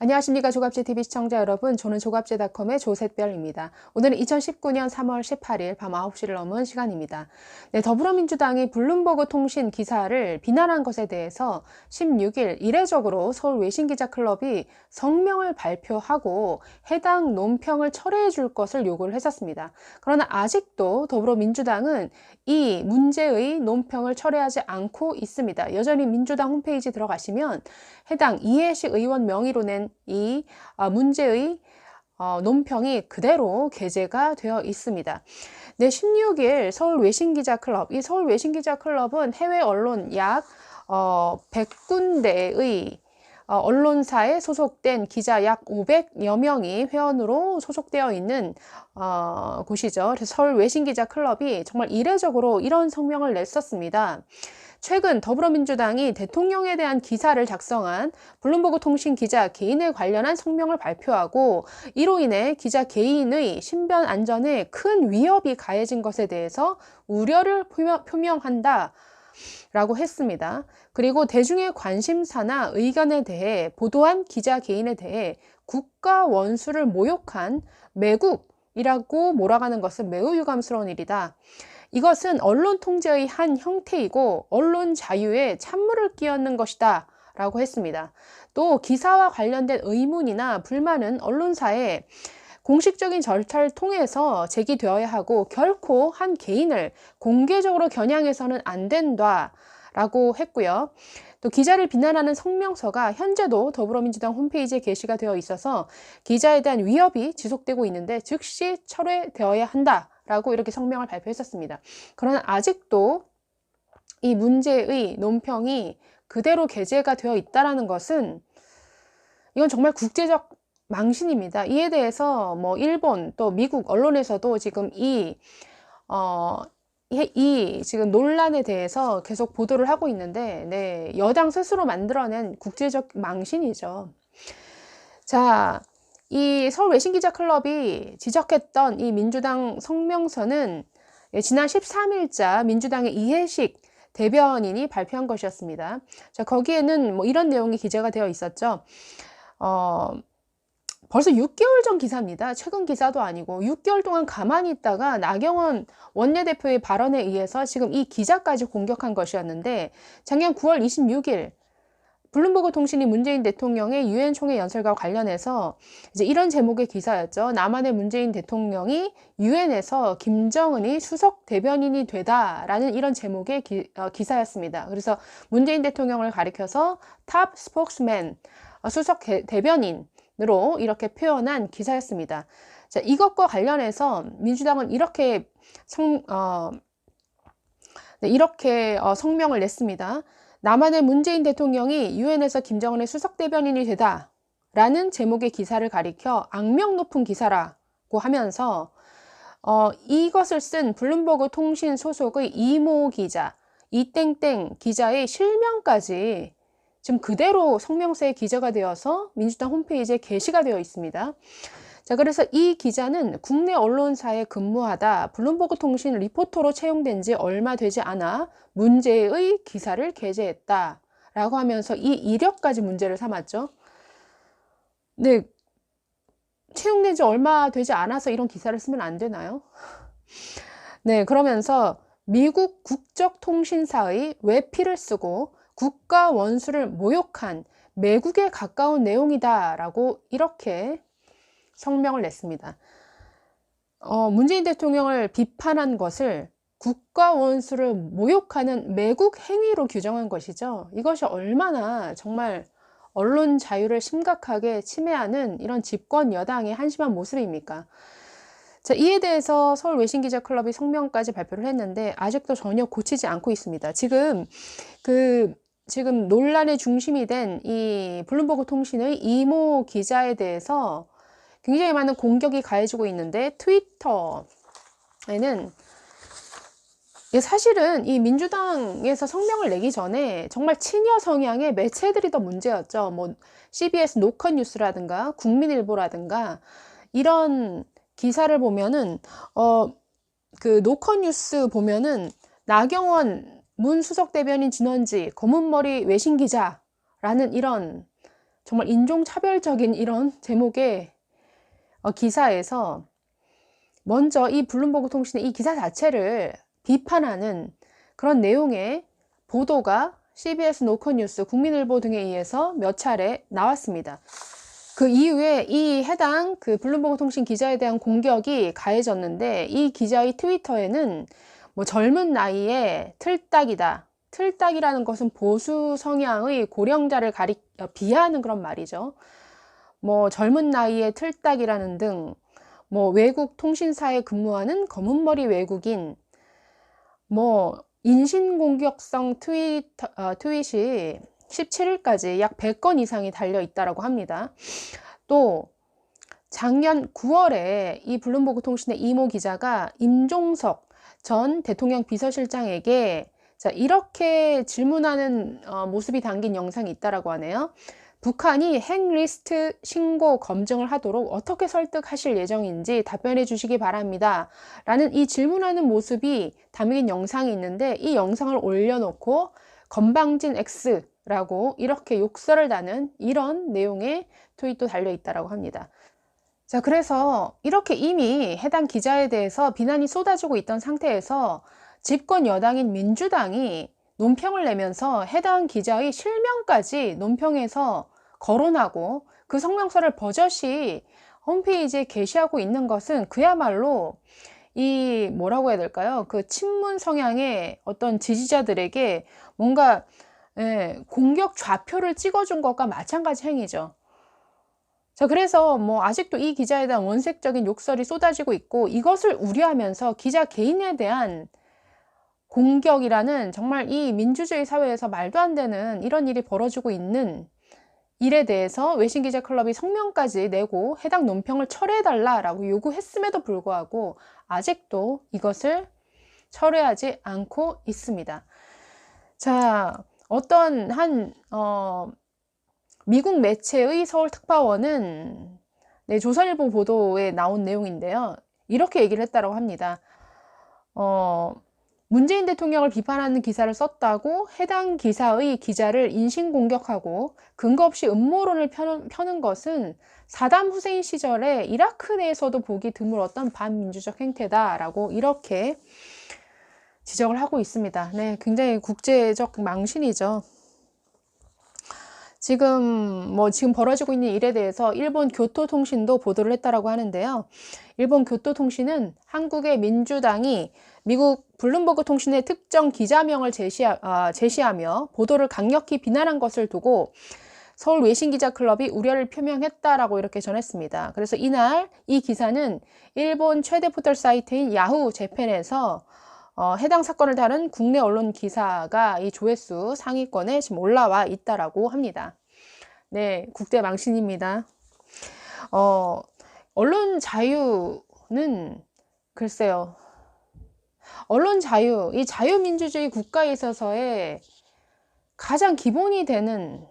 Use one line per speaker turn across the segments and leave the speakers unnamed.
안녕하십니까 조갑제TV 시청자 여러분, 저는 조갑제닷컴의 조샛별입니다. 오늘은 2019년 3월 18일 밤 9시를 넘은 시간입니다. 네, 더불어민주당이 블룸버그 통신 기사를 비난한 것에 대해서 16일 이례적으로 서울 외신기자클럽이 성명을 발표하고 해당 논평을 철회해 줄 것을 요구를 했었습니다. 그러나 아직도 더불어민주당은 이 문제의 논평을 철회하지 않고 있습니다. 여전히 민주당 홈페이지 들어가시면 해당 이해식 의원 명의로 낸 이 문제의 논평이 그대로 게재가 되어 있습니다. 네, 16일 서울 외신기자클럽, 이 서울 외신기자클럽은 해외 언론 약 100군데의 언론사에 소속된 기자 약 500여 명이 회원으로 소속되어 있는 곳이죠. 그래서 서울 외신기자클럽이 정말 이례적으로 이런 성명을 냈었습니다. 최근 더불어민주당이 대통령에 대한 기사를 작성한 블룸버그 통신 기자 개인에 관련한 성명을 발표하고 이로 인해 기자 개인의 신변 안전에 큰 위협이 가해진 것에 대해서 우려를 표명한다 라고 했습니다. 그리고 대중의 관심사나 의견에 대해 보도한 기자 개인에 대해 국가 원수를 모욕한 매국이라고 몰아가는 것은 매우 유감스러운 일이다. 이것은 언론 통제의 한 형태이고 언론 자유에 찬물을 끼얹는 것이다 라고 했습니다. 또 기사와 관련된 의문이나 불만은 언론사에 공식적인 절차를 통해서 제기되어야 하고 결코 한 개인을 공개적으로 겨냥해서는 안 된다 라고 했고요. 또 기자를 비난하는 성명서가 현재도 더불어민주당 홈페이지에 게시가 되어 있어서 기자에 대한 위협이 지속되고 있는데 즉시 철회되어야 한다 라고 이렇게 성명을 발표했었습니다. 그러나 아직도 이 문제의 논평이 그대로 게재가 되어 있다는 것은 이건 정말 국제적 망신입니다. 이에 대해서 뭐 일본 또 미국 언론에서도 지금 이 지금 논란에 대해서 계속 보도를 하고 있는데, 네, 여당 스스로 만들어낸 국제적 망신이죠. 자, 이 서울 외신기자클럽이 지적했던 이 민주당 성명서는 지난 13일자 민주당의 이해식 대변인이 발표한 것이었습니다. 자, 거기에는 뭐 이런 내용이 기재가 되어 있었죠. 벌써 6개월 전 기사입니다. 최근 기사도 아니고 6개월 동안 가만히 있다가 나경원 원내대표의 발언에 의해서 지금 이 기자까지 공격한 것이었는데, 작년 9월 26일 블룸버그 통신이 문재인 대통령의 유엔 총회 연설과 관련해서 이제 이런 제목의 기사였죠. 남한의 문재인 대통령이 유엔에서 김정은이 수석 대변인이 되다라는 이런 제목의 기사였습니다. 그래서 문재인 대통령을 가리켜서 탑 스포크스맨, 수석 대변인으로 이렇게 표현한 기사였습니다. 자, 이것과 관련해서 민주당은 이렇게 성명을 냈습니다. 남한의 문재인 대통령이 유엔에서 김정은의 수석 대변인이 되다 라는 제목의 기사를 가리켜 악명 높은 기사라고 하면서 이것을 쓴 블룸버그 통신 소속의 이모 기자, 이땡땡 기자의 실명까지 지금 그대로 성명서에 기재가 되어서 민주당 홈페이지에 게시가 되어 있습니다. 자, 그래서 이 기자는 국내 언론사에 근무하다 블룸버그 통신 리포터로 채용된 지 얼마 되지 않아 문제의 기사를 게재했다 라고 하면서 이 이력까지 문제를 삼았죠. 네, 채용된 지 얼마 되지 않아서 이런 기사를 쓰면 안 되나요? 네, 그러면서 미국 국적통신사의 외피를 쓰고 국가 원수를 모욕한 매국에 가까운 내용이다 라고 이렇게 성명을 냈습니다. 문재인 대통령을 비판한 것을 국가 원수를 모욕하는 매국 행위로 규정한 것이죠. 이것이 얼마나 정말 언론 자유를 심각하게 침해하는 이런 집권 여당의 한심한 모습입니까? 자, 이에 대해서 서울 외신기자클럽이 성명까지 발표를 했는데 아직도 전혀 고치지 않고 있습니다. 지금 논란의 중심이 된 이 블룸버그 통신의 이모 기자에 대해서 굉장히 많은 공격이 가해지고 있는데, 트위터에는 사실은 이 민주당에서 성명을 내기 전에 정말 친여 성향의 매체들이 더 문제였죠. 뭐 CBS 노컷뉴스라든가 국민일보라든가 이런 기사를 보면은 그 노컷뉴스 보면은 나경원 문 수석 대변인 진원지 검은머리 외신 기자라는 이런 정말 인종차별적인 이런 제목의 기사에서 먼저 이 블룸버그 통신의 이 기사 자체를 비판하는 그런 내용의 보도가 CBS 노컷뉴스, 국민일보 등에 의해서 몇 차례 나왔습니다. 그 이후에 이 해당 그 블룸버그 통신 기자에 대한 공격이 가해졌는데, 이 기자의 트위터에는 뭐 젊은 나이에 틀딱이다. 틀딱이라는 것은 보수 성향의 고령자를 비하하는 그런 말이죠. 뭐 젊은 나이에 틀딱이라는 등, 뭐 외국 통신사에 근무하는 검은머리 외국인, 뭐 인신공격성 트윗이 17일까지 약 100건 이상이 달려 있다고 합니다. 또 작년 9월에 이 블룸버그 통신의 이모 기자가 임종석 전 대통령 비서실장에게 이렇게 질문하는 모습이 담긴 영상이 있다고 하네요. 북한이 핵리스트 신고 검증을 하도록 어떻게 설득하실 예정인지 답변해 주시기 바랍니다. 라는 이 질문하는 모습이 담긴 영상이 있는데, 이 영상을 올려놓고 건방진 X라고 이렇게 욕설을 다는 이런 내용의 트윗도 달려 있다고 합니다. 자, 그래서 이렇게 이미 해당 기자에 대해서 비난이 쏟아지고 있던 상태에서 집권 여당인 민주당이 논평을 내면서 해당 기자의 실명까지 논평에서 거론하고 그 성명서를 버젓이 홈페이지에 게시하고 있는 것은 그야말로 이 뭐라고 해야 될까요? 그 친문 성향의 어떤 지지자들에게 뭔가 공격 좌표를 찍어준 것과 마찬가지 행위죠. 자, 그래서 뭐 아직도 이 기자에 대한 원색적인 욕설이 쏟아지고 있고, 이것을 우려하면서 기자 개인에 대한 공격이라는 정말 이 민주주의 사회에서 말도 안 되는 이런 일이 벌어지고 있는 일에 대해서 외신기자클럽이 성명까지 내고 해당 논평을 철회해달라고 요구했음에도 불구하고 아직도 이것을 철회하지 않고 있습니다. 자, 어떤 미국 매체의 서울특파원은 조선일보 보도에 나온 내용인데요. 이렇게 얘기를 했다고 합니다. 문재인 대통령을 비판하는 기사를 썼다고 해당 기사의 기자를 인신공격하고 근거 없이 음모론을 펴는 것은 사담 후세인 시절에 이라크 내에서도 보기 드물었던 반민주적 행태다라고 이렇게 지적을 하고 있습니다. 네, 굉장히 국제적 망신이죠. 지금 벌어지고 있는 일에 대해서 일본 교토통신도 보도를 했다라고 하는데요. 일본 교토통신은 한국의 민주당이 미국 블룸버그 통신의 특정 기자명을 제시하며 보도를 강력히 비난한 것을 두고 서울 외신기자클럽이 우려를 표명했다라고 이렇게 전했습니다. 그래서 이날 이 기사는 일본 최대 포털 사이트인 야후 재팬에서 해당 사건을 다룬 국내 언론 기사가 이 조회수 상위권에 지금 올라와 있다라고 합니다. 네, 국제 망신입니다. 언론 자유는 글쎄요. 언론 자유, 이 자유민주주의 국가에 있어서의 가장 기본이 되는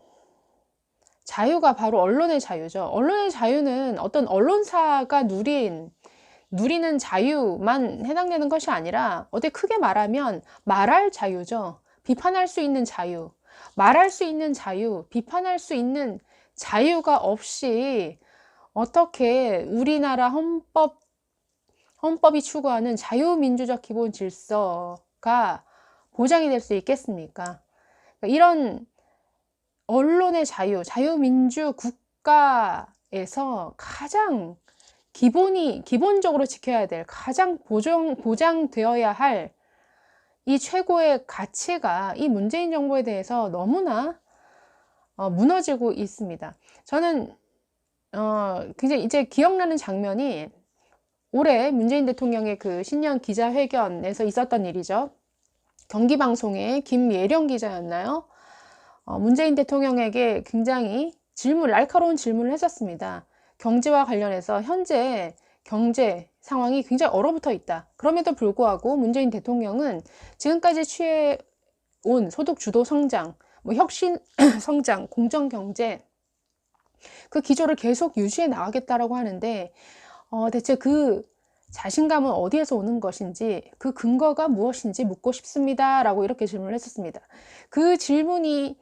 자유가 바로 언론의 자유죠. 언론의 자유는 어떤 언론사가 누리는 자유만 해당되는 것이 아니라 어떻게 크게 말하면 말할 자유죠. 비판할 수 있는 자유, 말할 수 있는 자유, 비판할 수 있는 자유가 없이 어떻게 우리나라 헌법이 추구하는 자유민주적 기본 질서가 보장이 될 수 있겠습니까? 이런 언론의 자유, 자유민주 국가에서 가장 기본적으로 지켜야 될, 가장 보장되어야 할 이 최고의 가치가 이 문재인 정부에 대해서 너무나 무너지고 있습니다. 저는 굉장히 이제 기억나는 장면이 올해 문재인 대통령의 그 신년 기자회견에서 있었던 일이죠. 경기방송의 김예령 기자였나요? 문재인 대통령에게 굉장히 날카로운 질문을 했었습니다. 경제와 관련해서 현재 경제 상황이 굉장히 얼어붙어 있다. 그럼에도 불구하고 문재인 대통령은 지금까지 취해온 소득주도 성장, 혁신 성장, 공정경제 그 기조를 계속 유지해 나가겠다라고 하는데 대체 그 자신감은 어디에서 오는 것인지, 그 근거가 무엇인지 묻고 싶습니다 라고 이렇게 질문을 했었습니다. 그 질문이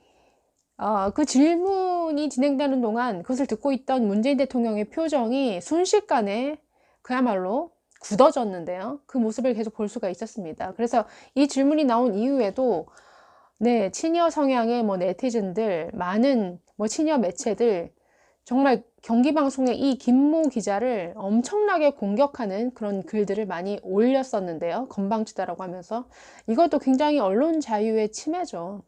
그 질문이 진행되는 동안 그것을 듣고 있던 문재인 대통령의 표정이 순식간에 그야말로 굳어졌는데요. 그 모습을 계속 볼 수가 있었습니다. 그래서 이 질문이 나온 이후에도 네, 친여 성향의 뭐 네티즌들, 많은 뭐 친여 매체들, 정말 경기방송의 이 김모 기자를 엄청나게 공격하는 그런 글들을 많이 올렸었는데요. 건방지다라고 하면서. 이것도 굉장히 언론 자유의 침해죠.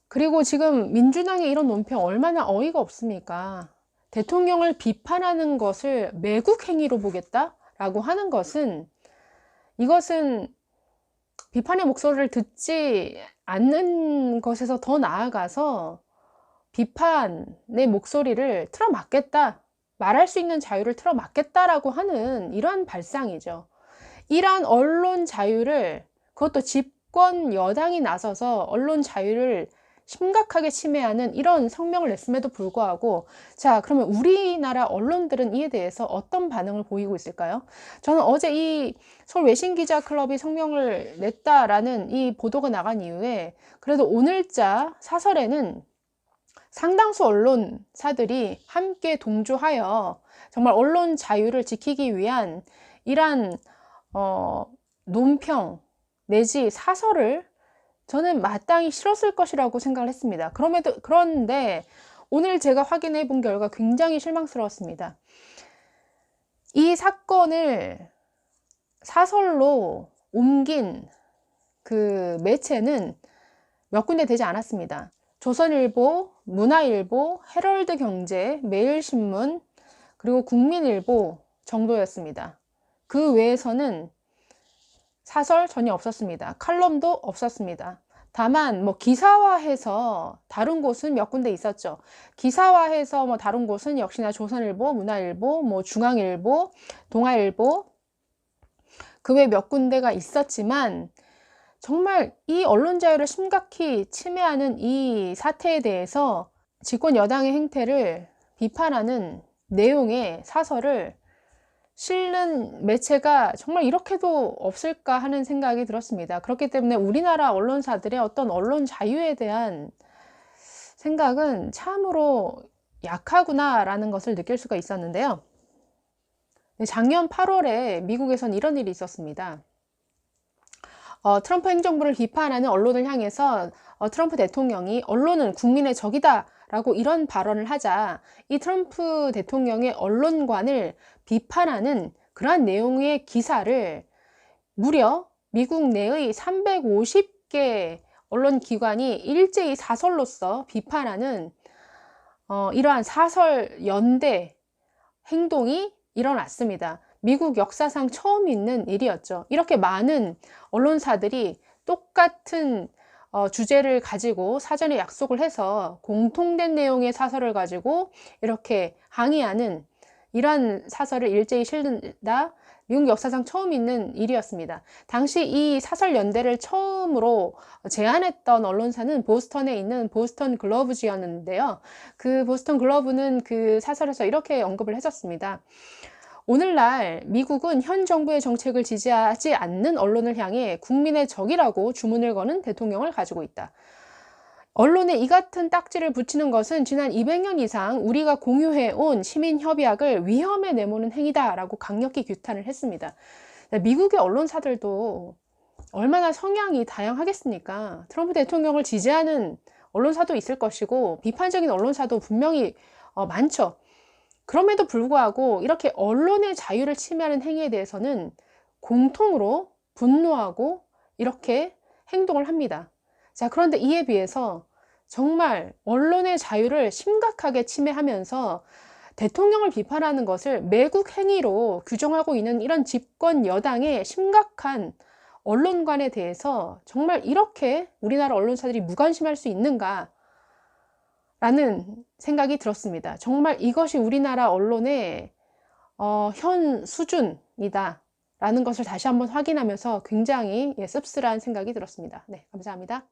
그리고 지금 민주당의 이런 논평 얼마나 어이가 없습니까? 대통령을 비판하는 것을 매국 행위로 보겠다라고 하는 것은, 이것은 비판의 목소리를 듣지 않는 것에서 더 나아가서 비판의 목소리를 틀어막겠다, 말할 수 있는 자유를 틀어막겠다라고 하는 이러한 발상이죠. 이러한 언론 자유를, 그것도 집권 여당이 나서서 언론 자유를 심각하게 침해하는 이런 성명을 냈음에도 불구하고, 자, 그러면 우리나라 언론들은 이에 대해서 어떤 반응을 보이고 있을까요? 저는 어제 이 서울 외신기자클럽이 성명을 냈다라는 이 보도가 나간 이후에 그래도 오늘자 사설에는 상당수 언론사들이 함께 동조하여 정말 언론 자유를 지키기 위한 이러한 논평 내지 사설을 저는 마땅히 실었을 것이라고 생각을 했습니다. 그런데 오늘 제가 확인해 본 결과 굉장히 실망스러웠습니다. 이 사건을 사설로 옮긴 그 매체는 몇 군데 되지 않았습니다. 조선일보, 문화일보, 헤럴드경제, 매일신문, 그리고 국민일보 정도였습니다. 그 외에서는 사설 전혀 없었습니다. 칼럼도 없었습니다. 다만 뭐 기사화해서 다른 곳은 몇 군데 있었죠. 기사화해서 뭐 다른 곳은 역시나 조선일보, 문화일보, 뭐 중앙일보, 동아일보, 그 외 몇 군데가 있었지만, 정말 이 언론 자유를 심각히 침해하는 이 사태에 대해서 집권 여당의 행태를 비판하는 내용의 사설을 실는 매체가 정말 이렇게도 없을까 하는 생각이 들었습니다. 그렇기 때문에 우리나라 언론사들의 어떤 언론 자유에 대한 생각은 참으로 약하구나라는 것을 느낄 수가 있었는데요. 작년 8월에 미국에선 이런 일이 있었습니다. 트럼프 행정부를 비판하는 언론을 향해서 트럼프 대통령이 언론은 국민의 적이다 라고 이런 발언을 하자, 이 트럼프 대통령의 언론관을 비판하는 그러한 내용의 기사를 무려 미국 내의 350개 언론기관이 일제히 사설로서 비판하는 이러한 사설 연대 행동이 일어났습니다. 미국 역사상 처음 있는 일이었죠. 이렇게 많은 언론사들이 똑같은 주제를 가지고 사전에 약속을 해서 공통된 내용의 사설을 가지고 이렇게 항의하는 이러한 사설을 일제히 실는다, 미국 역사상 처음 있는 일이었습니다. 당시 이 사설 연대를 처음으로 제안했던 언론사는 보스턴에 있는 보스턴 글로브지였는데요. 그 보스턴 글로브는 그 사설에서 이렇게 언급을 했었습니다. 오늘날 미국은 현 정부의 정책을 지지하지 않는 언론을 향해 국민의 적이라고 주문을 거는 대통령을 가지고 있다. 언론에 이 같은 딱지를 붙이는 것은 지난 200년 이상 우리가 공유해온 시민협약을 위험에 내모는 행위다라고 강력히 규탄을 했습니다. 미국의 언론사들도 얼마나 성향이 다양하겠습니까? 트럼프 대통령을 지지하는 언론사도 있을 것이고 비판적인 언론사도 분명히 많죠. 그럼에도 불구하고 이렇게 언론의 자유를 침해하는 행위에 대해서는 공통으로 분노하고 이렇게 행동을 합니다. 자, 그런데 이에 비해서 정말 언론의 자유를 심각하게 침해하면서 대통령을 비판하는 것을 매국 행위로 규정하고 있는 이런 집권 여당의 심각한 언론관에 대해서 정말 이렇게 우리나라 언론사들이 무관심할 수 있는가 라는 생각이 들었습니다. 정말 이것이 우리나라 언론의 현 수준이다 라는 것을 다시 한번 확인하면서 굉장히 씁쓸한 생각이 들었습니다. 네, 감사합니다.